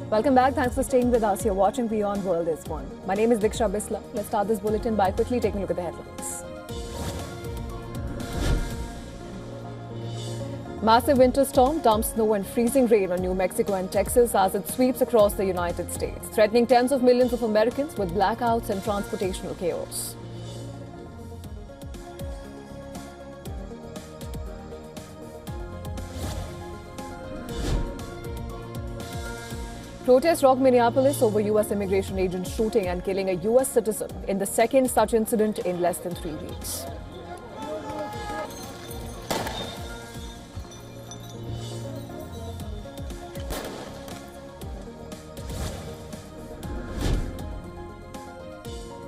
Welcome back. Thanks for staying with us. You're watching WION World is One. My name is Diksha Bisla. Let's start this bulletin by quickly taking a look at the headlines. Massive winter storm dumps snow and freezing rain on New Mexico and Texas as it sweeps across the United States, threatening tens of millions of Americans with blackouts and transportational chaos. Protests rocked Minneapolis over U.S. immigration agents shooting and killing a U.S. citizen in the second such incident in less than 3 weeks.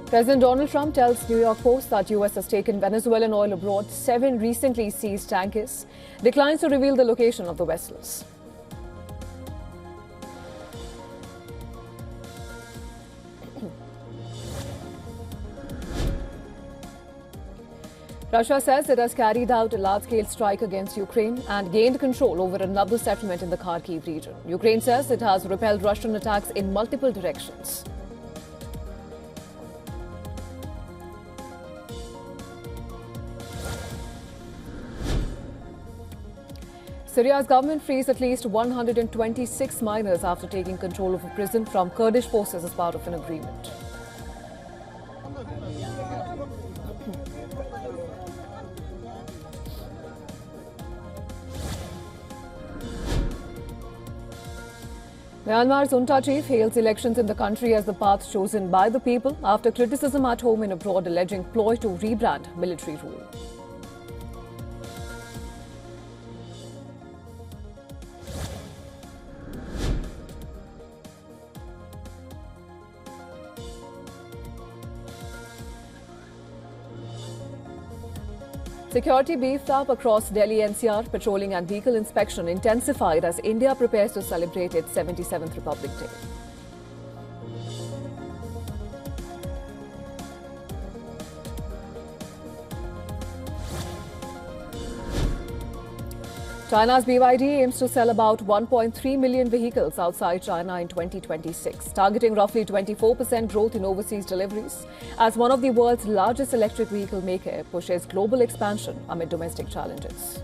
President Donald Trump tells New York Post that U.S. has taken Venezuelan oil abroad. 7 recently seized tankers. Declines to reveal the location of the vessels. Russia says it has carried out a large-scale strike against Ukraine and gained control over another settlement in the Kharkiv region. Ukraine says it has repelled Russian attacks in multiple directions. Syria's government frees at least 126 minors after taking control of a prison from Kurdish forces as part of an agreement. Myanmar's junta chief hails elections in the country as the path chosen by the people after criticism at home and abroad alleging ploy to rebrand military rule. Security beefed up across Delhi NCR. Patrolling and vehicle inspection intensified as India prepares to celebrate its 77th Republic Day. China's BYD aims to sell about 1.3 million vehicles outside China in 2026, targeting roughly 24% growth in overseas deliveries as one of the world's largest electric vehicle maker pushes global expansion amid domestic challenges.